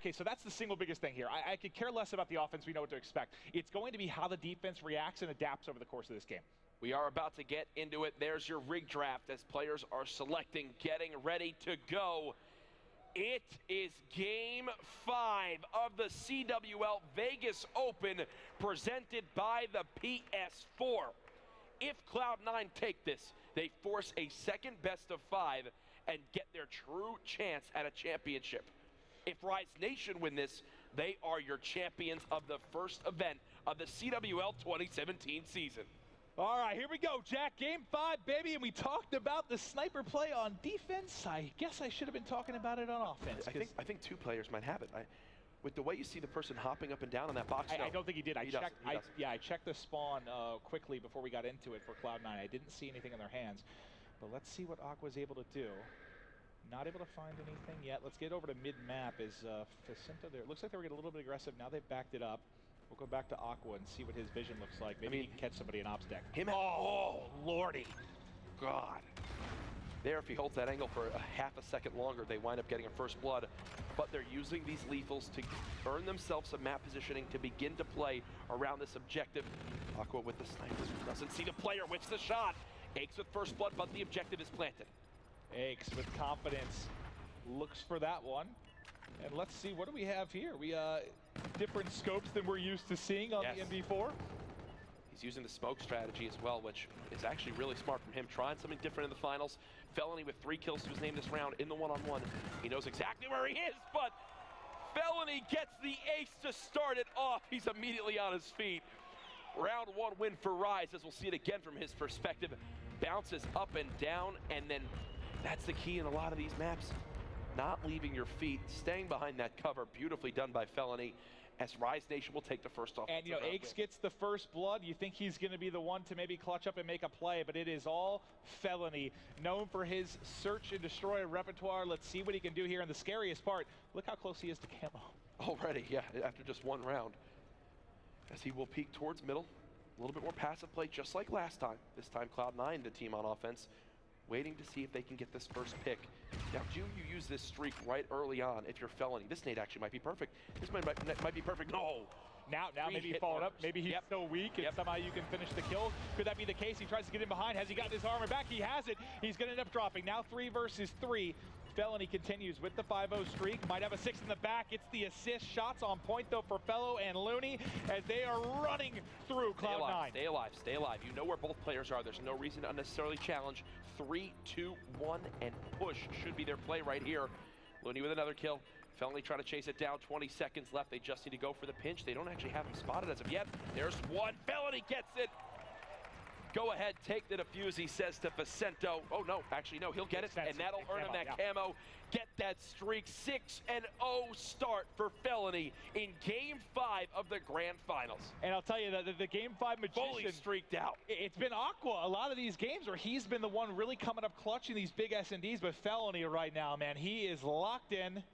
okay, so that's the single biggest thing here. I could care less about the offense. We know what to expect. It's going to be how the defense reacts and adapts over the course of this game. We are about to get into it. There's your rig draft as players are selecting, getting ready to go. It is Game 5 of the CWL Vegas Open presented by the PS4. If Cloud9 take this, they force a second best of 5 and get their true chance at a championship. If Rise Nation win this, they are your champions of the first event of the CWL 2017 season. All right, here we go, Jack. Game 5, baby, and we talked about the sniper play on defense. I guess I should have been talking about it on offense. I think 2 players might have it. With the way you see the person hopping up and down on that box, I don't think he did. I checked the spawn quickly before we got into it for Cloud9. I didn't see anything in their hands, but let's see what Aqua's able to do. Not able to find anything yet. Let's get over to mid-map. Is Jacinto there? It looks like they were getting a little bit aggressive. Now they've backed it up. We'll go back to Aqua and see what his vision looks like. Maybe he can catch somebody in ops deck. Oh, lordy. God. There, if he holds that angle for a half a second longer, they wind up getting a first blood. But they're using these lethals to earn themselves some map positioning to begin to play around this objective. Aqua with the sniper. Doesn't see the player, whips the shot. Aches with first blood, but the objective is planted. Aches with confidence. Looks for that one. And let's see, what do we have here? We different scopes than we're used to seeing on the MB4. He's using the smoke strategy as well, which is actually really smart from him. Trying something different in the finals. Felony with 3 kills to his name this round in the one-on-one. He knows exactly where he is, but Felony gets the ace to start it off. He's immediately on his feet. Round 1 win for Rise, as we'll see it again from his perspective. Bounces up and down, and then that's the key in a lot of these maps. Not leaving your feet, staying behind that cover. Beautifully done by Felony, as Rise Nation will take the first off. And, you know, Aches gets the first blood. You think he's going to be the one to maybe clutch up and make a play, but it is all Felony. Known for his search and destroy repertoire. Let's see what he can do here. And the scariest part, look how close he is to camo. Already, yeah, after just 1 round. As he will peek towards middle. A little bit more passive play, just like last time. This time, Cloud9, the team on offense, waiting to see if they can get this first pick. Now, do you use this streak right early on if you're Felony? This nade actually might be perfect. This might be perfect. No! Now maybe he followed up. Maybe he's so weak and somehow you can finish the kill. Could that be the case? He tries to get in behind. Has he gotten his armor back? He has it. He's going to end up dropping. Now 3 versus 3. Felony continues with the 5-0 streak. Might have a 6 in the back. It's the assist. Shots on point, though, for Fellow and Looney as they are running through Cloud9. Stay alive, stay alive. You know where both players are. There's no reason to unnecessarily challenge. 3, 2, 1, and push should be their play right here. Looney with another kill. Felony trying to chase it down. 20 seconds left. They just need to go for the pinch. They don't actually have him spotted as of yet. There's one. Felony gets it. Go ahead, take the defuse, he says to Vicento. Oh, no, actually, no, he'll get it, and that'll earn him that camo. Get that streak. 6-0 start for Felony in Game 5 of the Grand Finals. And I'll tell you that the Game 5 magician fully streaked out. It's been Aqua a lot of these games where he's been the one really coming up clutching these big S&Ds, but Felony right now, man, he is locked in.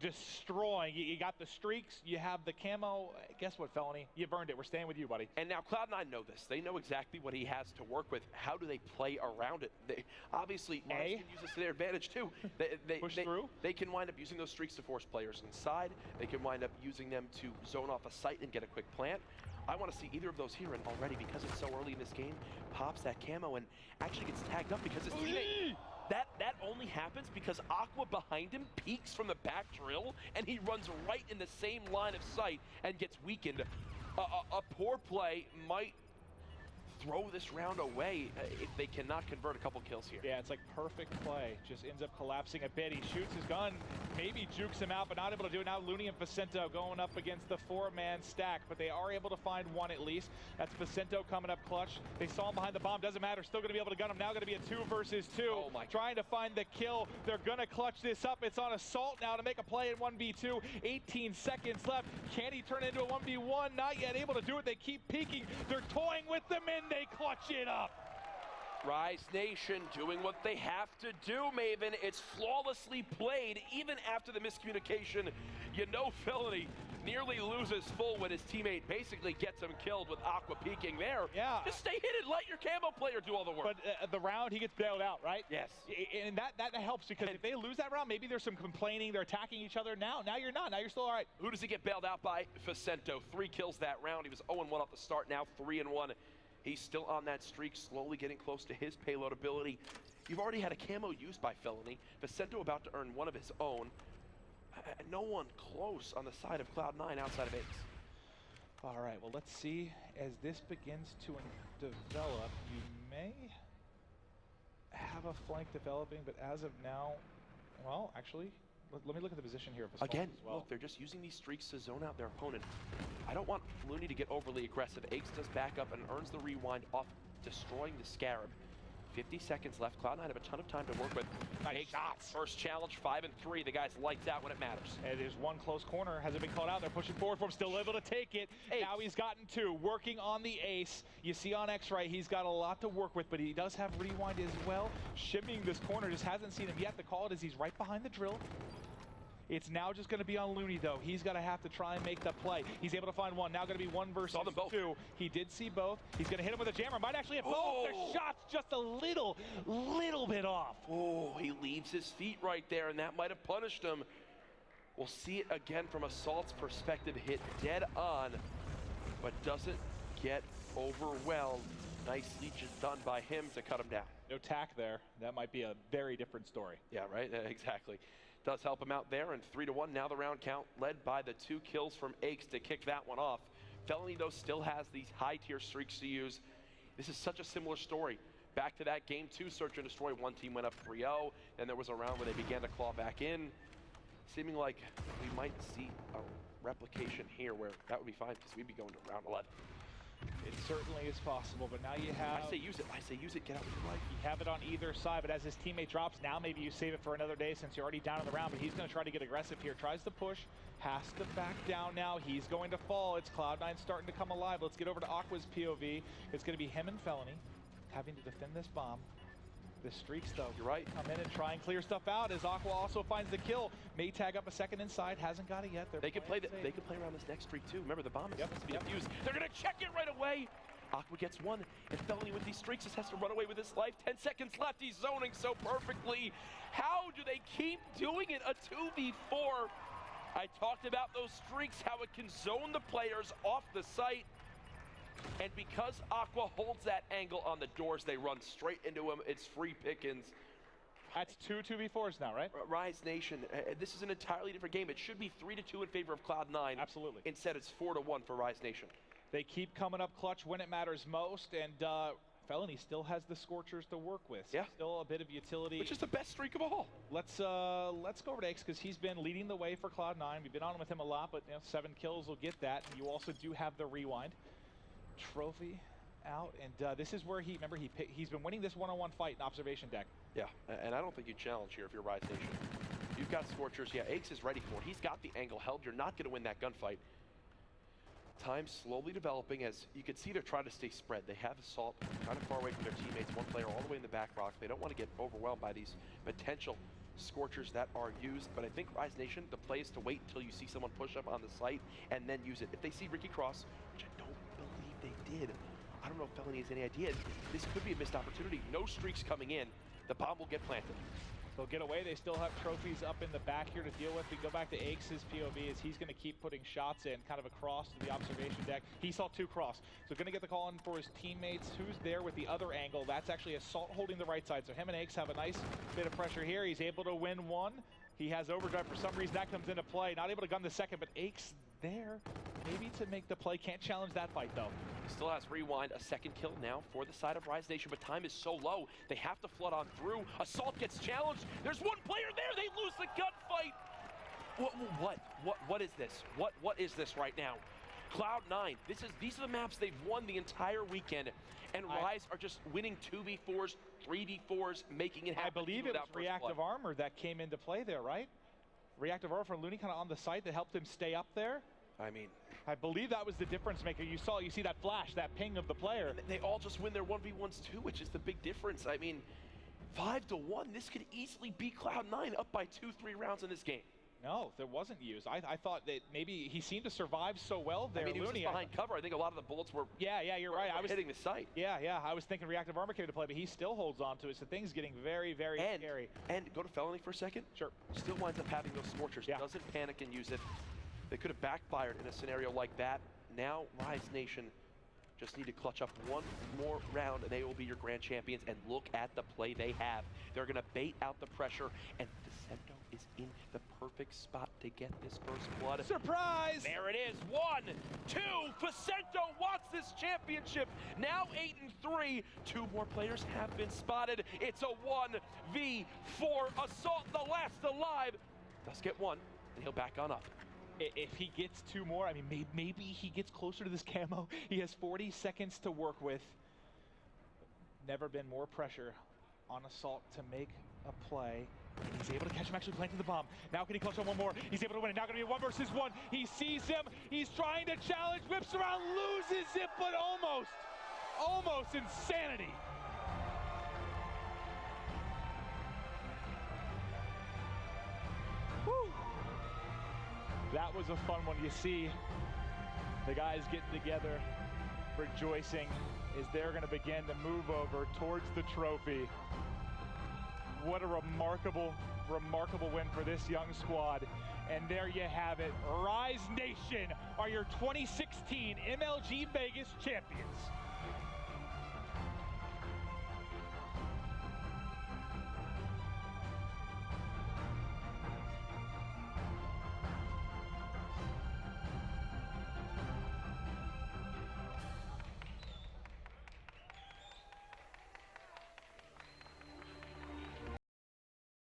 Destroying. You got the streaks, you have the camo. Guess what, Felony? You've earned it. We're staying with you, buddy. And now Cloud9 know this. They know exactly what he has to work with. How do they play around it? They obviously can use this to their advantage too. Push through. They can wind up using those streaks to force players inside. They can wind up using them to zone off a site and get a quick plant. I want to see either of those here, and already because it's so early in this game, pops that camo and actually gets tagged up because his teammate. That only happens because Aqua behind him peeks from the back drill, and he runs right in the same line of sight and gets weakened. A poor play might throw this round away if they cannot convert a couple kills here. Yeah, it's like perfect play. Just ends up collapsing a bit. He shoots his gun, maybe jukes him out, but not able to do it. Now Looney and Vicento going up against the 4-man stack, but they are able to find one at least. That's Vicento coming up clutch. They saw him behind the bomb. Doesn't matter. Still going to be able to gun him. Now going to be a 2 versus 2. Oh my. Trying to find the kill. They're going to clutch this up. It's on Assault now to make a play in 1v2. 18 seconds left. Can he turn it into a 1v1? Not yet able to do it. They keep peeking. They're toying with them, and they clutch it up. Rise Nation doing what they have to do, Maven. It's flawlessly played, even after the miscommunication. You know Felony nearly loses full when his teammate basically gets him killed with Aqua peeking there. Yeah. Just stay hidden, let your camo player do all the work. But the round, he gets bailed out, right? Yes. And that helps, because if they lose that round, maybe there's some complaining, they're attacking each other. Now you're not. Now you're still all right. Who does he get bailed out by? Vicento. 3 kills that round. He was 0-1 off the start, now 3-1. He's still on that streak, slowly getting close to his payload ability. You've already had a camo used by Felony. Vicento about to earn one of his own. No one close on the side of Cloud9 outside of Ace. All right, well, let's see. As this begins to develop, you may have a flank developing, but as of now, well, actually, let me look at the position here. Of Again, as well. look, they're just using these streaks to zone out their opponent. I don't want Looney to get overly aggressive. Ace does back up and earns the rewind off destroying the Scarab. 50 seconds left. Cloud9 have a ton of time to work with. Nice shots. First challenge, 5 and 3. The guy's lights out when it matters. And there's one close corner. Hasn't been called out. They're pushing forward for him. Still able to take it. Ace. Now he's gotten 2. Working on the ace. You see on X right, he's got a lot to work with, but he does have rewind as well. Shimmying this corner. Just hasn't seen him yet. The call it is he's right behind the drill. It's now just going to be on Looney, though. He's going to have to try and make the play. He's able to find one. Now going to be 1 versus 2. He did see both. He's going to hit him with a jammer. Might actually have both. The shot's just a little bit off. Oh, he leaves his feet right there, and that might have punished him. We'll see it again from Assault's perspective. Hit dead on, but doesn't get overwhelmed. Nicely just done by him to cut him down. No tack there. That might be a very different story. Yeah, right? Exactly. Does help him out there, and 3-1. Now the round count led by the 2 kills from Aches to kick that one off. Felony, though, still has these high-tier streaks to use. This is such a similar story. Back to that game 2 search and destroy. One team went up 3-0, and there was a round where they began to claw back in. Seeming like we might see a replication here where that would be fine, because we'd be going to round 11. It certainly is possible, but now you have... I say use it, get out with your life. You have it on either side, but as his teammate drops, now maybe you save it for another day since you're already down in the round, but he's going to try to get aggressive here. Tries to push, has to back down now. He's going to fall. It's Cloud9 starting to come alive. Let's get over to Aqua's POV. It's going to be him and Felony having to defend this bomb. The streaks, though, you're right. Come in and try and clear stuff out as Aqua also finds the kill. May tag up a second inside, hasn't got it yet. They could play around this next streak too. Remember, the bomb is supposed to be defused. They're gonna check it right away. Aqua gets 1, and Felony with these streaks just has to run away with his life. 10 seconds left. He's zoning so perfectly. How do they keep doing it? A 2v4. I talked about those streaks, how it can zone the players off the site. And because Aqua holds that angle on the doors, they run straight into him. It's free pickings. That's 2 2v4s now, right? Rise Nation, this is an entirely different game. It should be 3-2 in favor of Cloud9. Absolutely. Instead, it's 4-1 for Rise Nation. They keep coming up clutch when it matters most, and Felony still has the Scorchers to work with. So still a bit of utility. Which is the best streak of all. Let's go over to Ace, because he's been leading the way for Cloud9. We've been on with him a lot, but 7 kills will get that. You also do have the rewind. Trophy out, and this is where remember he's been winning this one-on-one fight in observation deck. Yeah, and I don't think you challenge here if you're Rise Nation. You've got Scorchers. Yeah, Ace is ready for it. He's got the angle held. You're not going to win that gunfight. Time slowly developing as you can see they're trying to stay spread. They have Assault kind of far away from their teammates. One player all the way in the back rock. They don't want to get overwhelmed by these potential Scorchers that are used, but I think Rise Nation, the play is to wait until you see someone push up on the site and then use it. If they see Ricky Cross, which I don't believe they did, I don't know if Felony has any idea. This could be a missed opportunity. No streaks coming in. The bomb will get planted. They'll get away. They still have trophies up in the back here to deal with. We go back to Ake's POV as he's going to keep putting shots in kind of across to the observation deck. He saw 2 cross. So going to get the call in for his teammates. Who's there with the other angle? That's actually Assault holding the right side. So him and Ake's have a nice bit of pressure here. He's able to win 1. He has overdrive. For some reason that comes into play. Not able to gun the second, but Ake's there maybe to make the play. Can't challenge that fight though. He still has rewind. A second kill now for the side of Rise Nation, but time is so low. They have to flood on through. Assault gets challenged. There's one player there. They lose the gunfight. What is this? What is this right now? Cloud9. These are the maps they've won the entire weekend, and Rise are just winning 2v4s, 3v4s, making it happen. I believe it was reactive armor that came into play there, right? Reactive armor from Looney kind of on the site that helped him stay up there. I mean, I believe that was the difference maker. You see that flash, that ping of the player. And they all just win their 1v1s too, which is the big difference. I mean, 5-1, this could easily be Cloud9 up by 2-3 rounds in this game. No, there wasn't used. I thought that maybe he seemed to survive so well there. I mean, he was just behind cover. I think a lot of the bullets were you're right. I was hitting the site. Yeah, I was thinking reactive armor came to play, but he still holds on to it, so things getting very, very scary. And go to Felony for a second. Sure. Still winds up having those Scorchers. Yeah. Doesn't panic and use it. They could have backfired in a scenario like that. Now, Rise Nation just need to clutch up one more round, and they will be your grand champions. And look at the play they have. They're going to bait out the pressure, and Descendo is in the perfect spot to get this first blood. Surprise! There it is. 1, 2. Vicento wants this championship. Now 8-3. 2 more players have been spotted. It's a 1v4 assault. The last alive does get one, and he'll back on up. If he gets 2 more, I mean, maybe he gets closer to this camo. He has 40 seconds to work with. Never been more pressure on Assault to make a play. And he's able to catch him actually planting the bomb. Now can he clutch on one more? He's able to win it. Now going to be 1 versus 1. He sees him. He's trying to challenge, whips around, loses it, but almost insanity. Whew. That was a fun one. You see the guys getting together, rejoicing as they're going to begin to move over towards the trophy. What a remarkable win for this young squad. And there you have it. Rise Nation are your 2016 MLG Vegas champions.